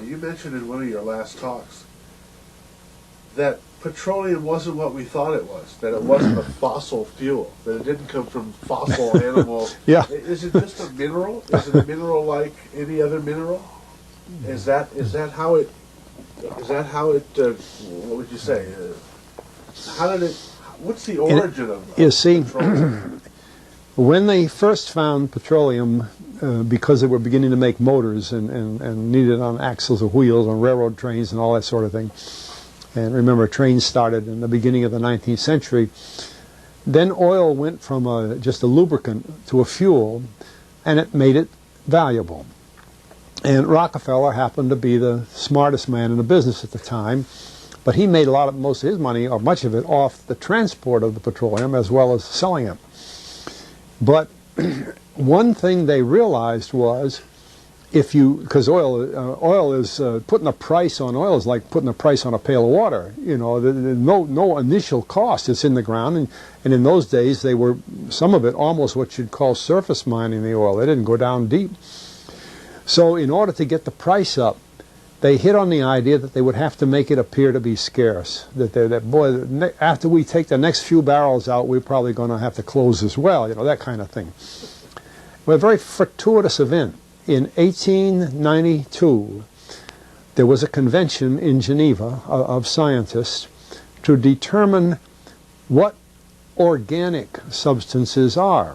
you mentioned in one of your last talks that petroleum wasn't what we thought it was, that it wasn't a fossil fuel, that it didn't come from fossil animals. Yeah. Is it just a mineral? Is it a mineral like any other mineral? Is that how it, what would you say? What's the origin of You see, petroleum? when they first found petroleum, because they were beginning to make motors and needed on axles of wheels on railroad trains and all that sort of thing, and remember, trains started in the beginning of the 19th century, then oil went from just a lubricant to a fuel, and it made it valuable. And Rockefeller happened to be the smartest man in the business at the time, but he made most of his money, or much of it, off the transport of the petroleum as well as selling it. But one thing they realized was, because oil is putting a price on oil is like putting a price on a pail of water. You know, no initial cost. It's in the ground, and in those days they were, some of it, almost what you'd call surface mining the oil. They didn't go down deep. So in order to get the price up, they hit on the idea that they would have to make it appear to be scarce. That boy, after we take the next few barrels out, we're probably going to have to close as well. You know, that kind of thing. Well, a very fortuitous event. In 1892, there was a convention in Geneva of scientists to determine what organic substances are.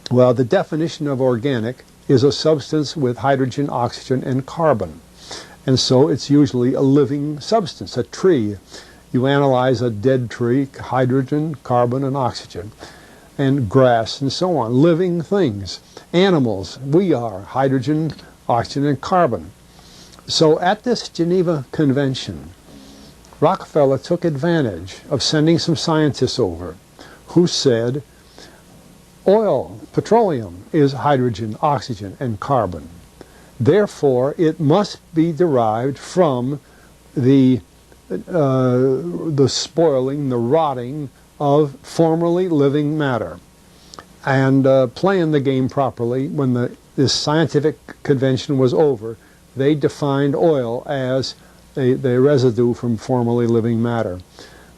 Well, the definition of organic is a substance with hydrogen, oxygen, and carbon. And so it's usually a living substance, a tree. You analyze a dead tree, hydrogen, carbon, and oxygen, and grass, and so on, living things. Animals, we are hydrogen, oxygen, and carbon. So at this Geneva Convention, Rockefeller took advantage of sending some scientists over who said, oil, petroleum, is hydrogen, oxygen, and carbon. Therefore, it must be derived from the spoiling, the rotting of formerly living matter. And playing the game properly, when this scientific convention was over, they defined oil as the residue from formerly living matter.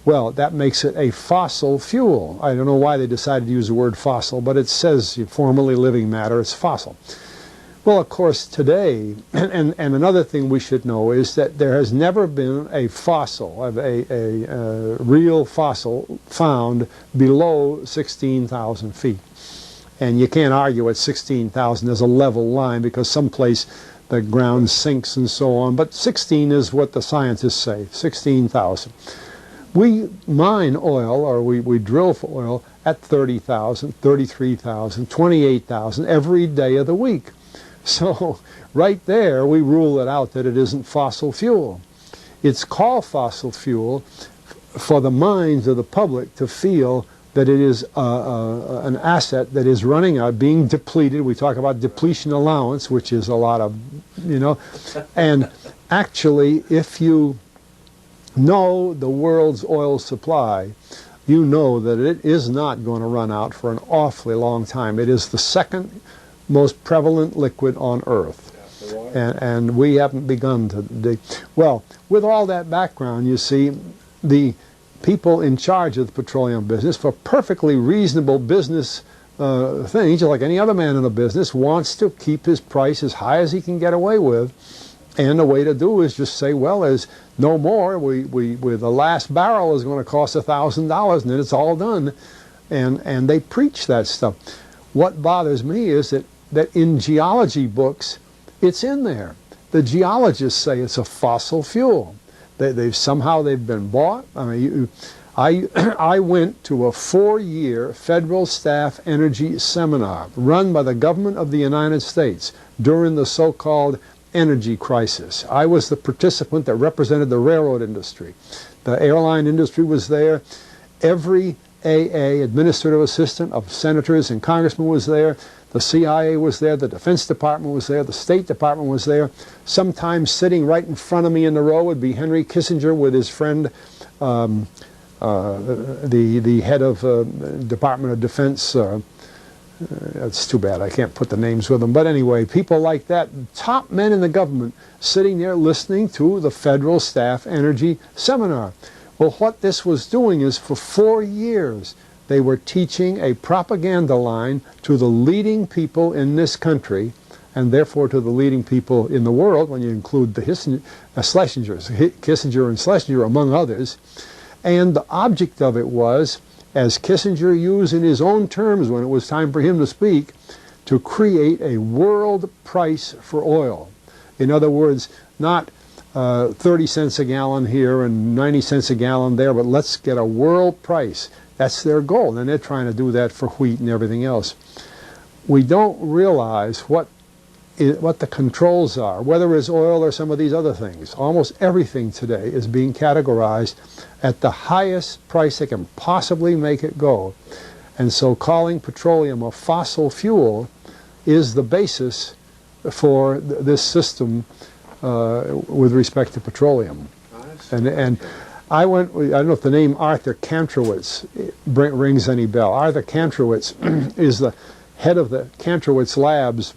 Well, that makes it a fossil fuel. I don't know why they decided to use the word fossil, but it says formerly living matter, it's fossil. Well, of course, today, and another thing we should know is that there has never been a fossil, a real fossil, found below 16,000 feet. And you can't argue at 16,000 as a level line, because someplace the ground sinks and so on. But 16 is what the scientists say, 16,000. We mine oil, or we drill for oil, at 30,000, 33,000, 28,000 every day of the week. So right there we rule it out that it isn't fossil fuel. It's called fossil fuel for the minds of the public to feel that it is an asset that is running out, being depleted. We talk about depletion allowance, which is a lot of, you know. And actually, if you know the world's oil supply, you know that it is not going to run out for an awfully long time. It is the second most prevalent liquid on Earth. And we haven't begun to dig. Well, with all that background, you see, the people in charge of the petroleum business, for perfectly reasonable business things, just like any other man in a business, wants to keep his price as high as he can get away with. And the way to do is just say, well, there's no more. The last barrel is going to cost $1,000, and then it's all done. And they preach that stuff. What bothers me is that in geology books, it's in there. The geologists say it's a fossil fuel. Somehow they've been bought. I mean, I went to a 4-year federal staff energy seminar run by the government of the United States during the so-called energy crisis. I was the participant that represented the railroad industry. The airline industry was there. Every AA, administrative assistant of senators and congressmen, was there. The CIA was there, the Defense Department was there, the State Department was there. Sometimes sitting right in front of me in the row would be Henry Kissinger with his friend, the head of Department of Defense, It's too bad I can't put the names with them. But anyway, people like that, top men in the government, sitting there listening to the Federal Staff Energy Seminar. Well, what this was doing is for 4 years, they were teaching a propaganda line to the leading people in this country, and therefore to the leading people in the world, when you include the Kissinger and Schlesinger, among others. And the object of it was, as Kissinger used in his own terms when it was time for him to speak, to create a world price for oil. In other words, not 30 cents a gallon here and 90 cents a gallon there, but let's get a world price. That's their goal, and they're trying to do that for wheat and everything else. We don't realize what the controls are, whether it's oil or some of these other things. Almost everything today is being categorized at the highest price they can possibly make it go. And so calling petroleum a fossil fuel is the basis for this system with respect to petroleum. And I don't know if the name Arthur Kantrowitz rings any bell. Arthur Kantrowitz is the head of the Kantrowitz Labs,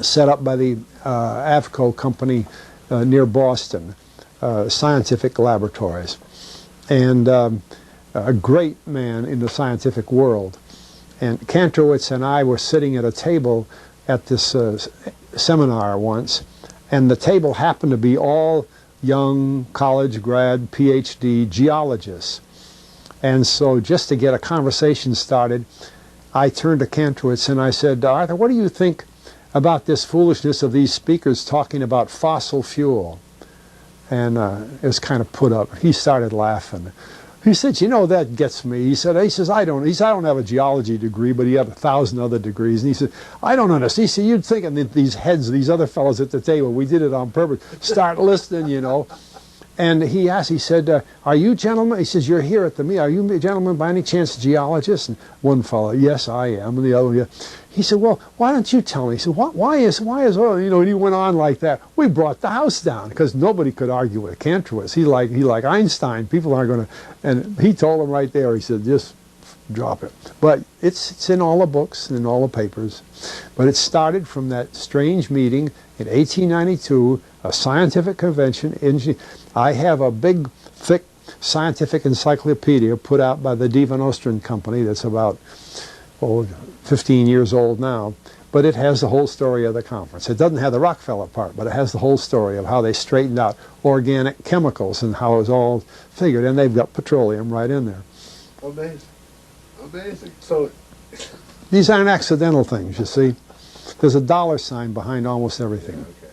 set up by the Avco company near Boston, scientific laboratories, and a great man in the scientific world. And Kantrowitz and I were sitting at a table at this seminar once, and the table happened to be all young college grad PhD geologists. And so just to get a conversation started, I turned to Kantrowitz and I said, Arthur, what do you think about this foolishness of these speakers talking about fossil fuel? And it was kind of put up. He started laughing. He said, you know, that gets me. He says, I don't have a geology degree, but he had 1,000 other degrees. And he said, I don't understand. He said, you'd think that these heads, these other fellows at the table, we did it on purpose, start listening, you know. And he asked, he said, are you gentlemen, he says, you're here at the meeting, are you gentlemen by any chance geologists? And one fellow, yes, I am. And the other one, yeah. He said, well, why don't you tell me? He said, why is oil, you know, and he went on like that. We brought the house down because nobody could argue with Kantrowitz. He like Einstein. People aren't going to, and he told them right there, he said, just drop it. But it's in all the books and in all the papers. But it started from that strange meeting in 1892, a scientific convention. I have a big, thick scientific encyclopedia put out by the Divan Ostrin Company that's about 15 years old now, but it has the whole story of the conference. It doesn't have the Rockefeller part, but it has the whole story of how they straightened out organic chemicals and how it was all figured, and they've got petroleum right in there. Amazing. Amazing. So these aren't accidental things, you see. There's a dollar sign behind almost everything. Okay.